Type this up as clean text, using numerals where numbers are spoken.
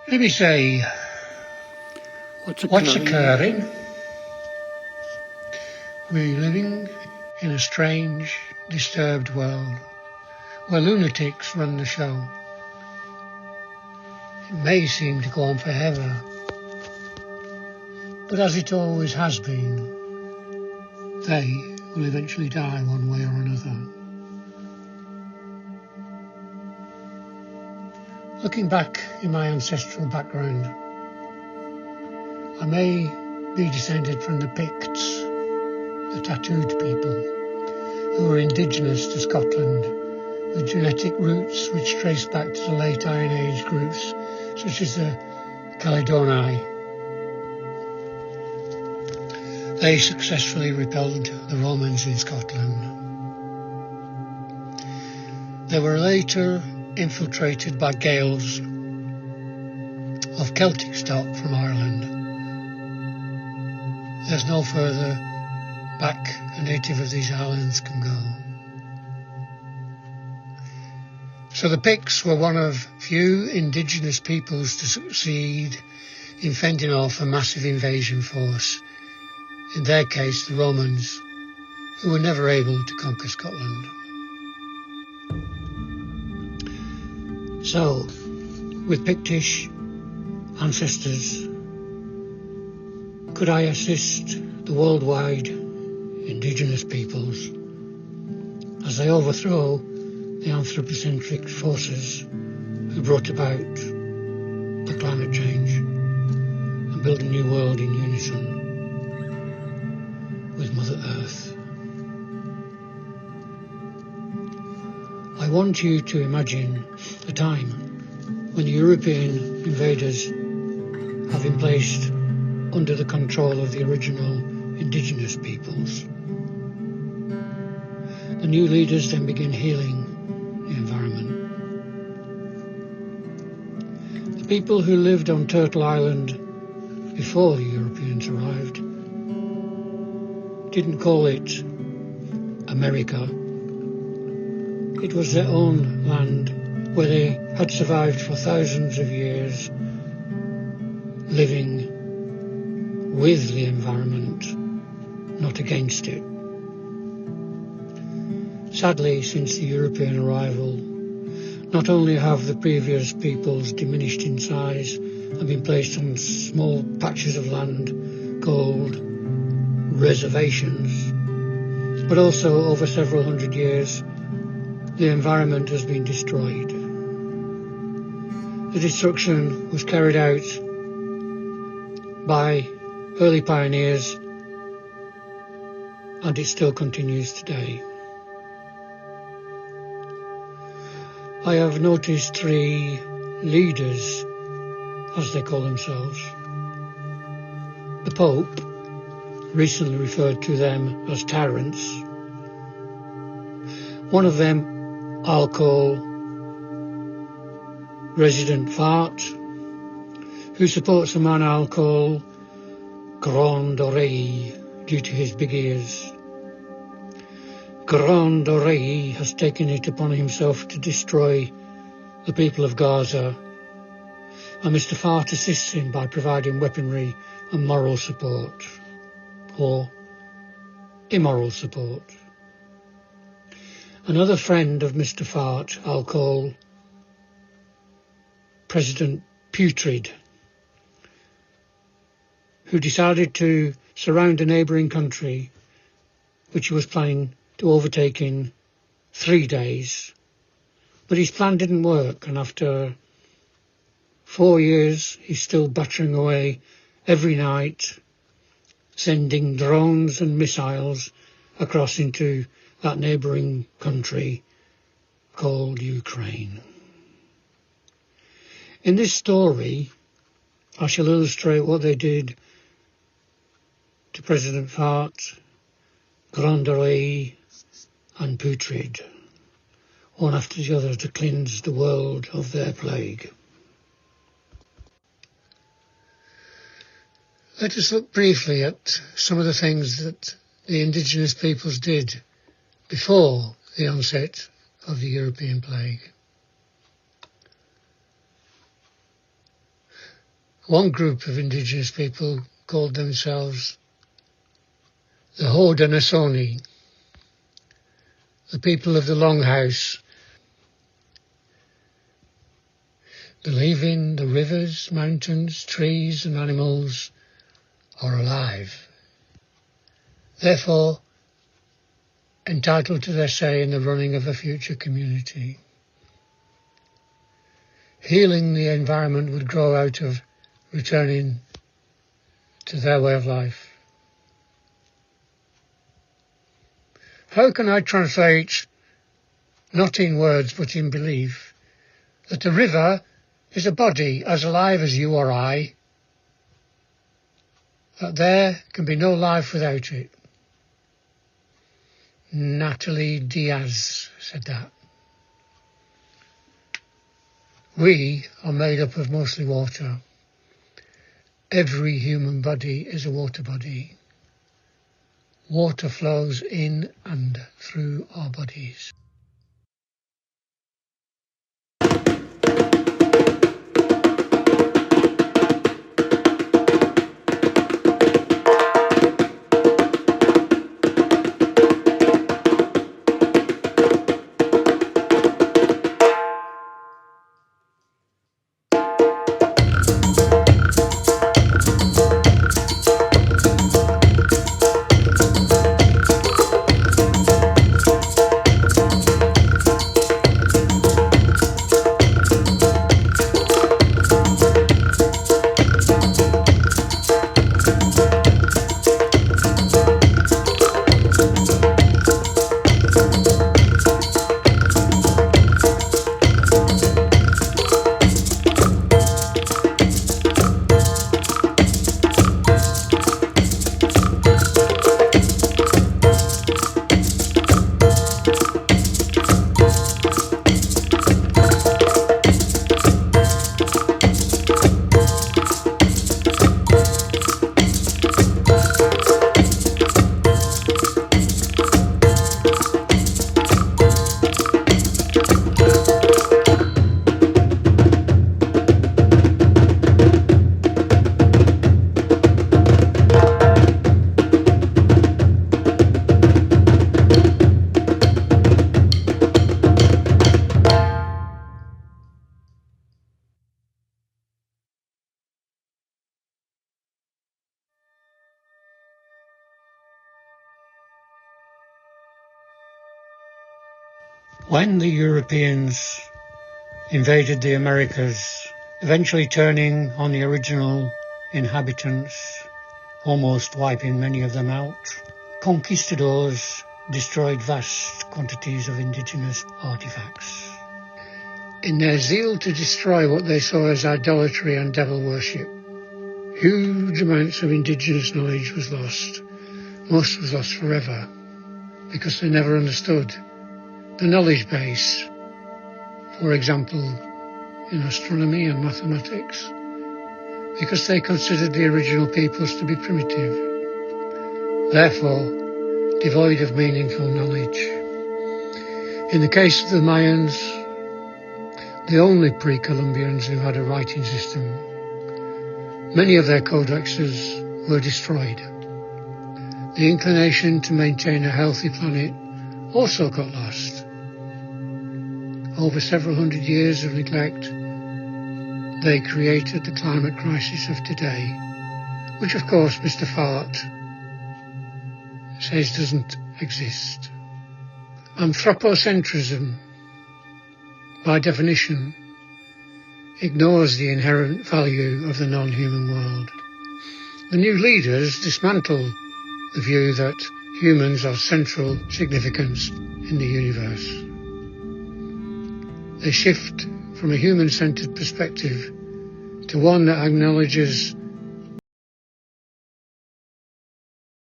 Let me say, what's occurring? We're living in a strange, disturbed world where lunatics run the show. It may seem to go on forever, but as it always has been, they will eventually die one way or another. Looking back in my ancestral background, I may be descended from the Picts, the tattooed people, who were indigenous to Scotland, with genetic roots which trace back to the late Iron Age groups, such as the Caledonii. They successfully repelled the Romans in Scotland. They were later infiltrated by Gaels of Celtic stock from Ireland. There's no further back a native of these islands can go. So the Picts were one of few indigenous peoples to succeed in fending off a massive invasion force, in their case the Romans, who were never able to conquer Scotland. So, with Pictish ancestors, could I assist the worldwide indigenous peoples as they overthrow the anthropocentric forces who brought about the climate change and build a new world in unison with Mother Earth? I want you to imagine a time when the European invaders have been placed under the control of the original indigenous peoples. The new leaders then begin healing the environment. The people who lived on Turtle Island before the Europeans arrived didn't call it America. It was their own land where they had survived for thousands of years, living with the environment, not against it. Sadly, since the European arrival, not only have the previous peoples diminished in size and been placed on small patches of land called reservations, but also over several hundred years, the environment has been destroyed. The destruction was carried out by early pioneers, and it still continues today. I have noticed three leaders, as they call themselves. The Pope recently referred to them as tyrants. One of them I'll call Resident Fart, who supports a man I'll call Grand Oreille due to his big ears. Grand Oreille has taken it upon himself to destroy the people of Gaza, and Mr. Fart assists him by providing weaponry and moral support, or immoral support. Another friend of Mr. Fart I'll call President Putrid, who decided to surround a neighbouring country which he was planning to overtake in 3 days. But his plan didn't work, and after 4 years he's still battering away every night, sending drones and missiles across into that neighbouring country called Ukraine. In this story, I shall illustrate what they did to President Fart, Grand Oreille and Putrid, one after the other, to cleanse the world of their plague. Let us look briefly at some of the things that the indigenous peoples did before the onset of the European plague. One group of indigenous people called themselves the Haudenosaunee, the people of the Longhouse, believing the rivers, mountains, trees and animals are alive, therefore entitled to their say in the running of a future community. Healing the environment would grow out of returning to their way of life. How can I translate, not in words but in belief, that a river is a body as alive as you or I, that there can be no life without it? Natalie Diaz said that. We are made up of mostly water. Every human body is a water body. Water flows in and through our bodies. When the Europeans invaded the Americas, eventually turning on the original inhabitants, almost wiping many of them out, conquistadors destroyed vast quantities of indigenous artifacts. In their zeal to destroy what they saw as idolatry and devil worship, huge amounts of indigenous knowledge was lost. Most was lost forever, because they never understood the knowledge base, for example, in astronomy and mathematics, because they considered the original peoples to be primitive, therefore devoid of meaningful knowledge. In the case of the Mayans, the only pre-Columbians who had a writing system, many of their codexes were destroyed. The inclination to maintain a healthy planet also got lost. Over several hundred years of neglect, they created the climate crisis of today, which of course Mr. Fart says doesn't exist. Anthropocentrism, by definition, ignores the inherent value of the non-human world. The new leaders dismantle the view that humans are central significance in the universe. They shift from a human-centred perspective to one that acknowledges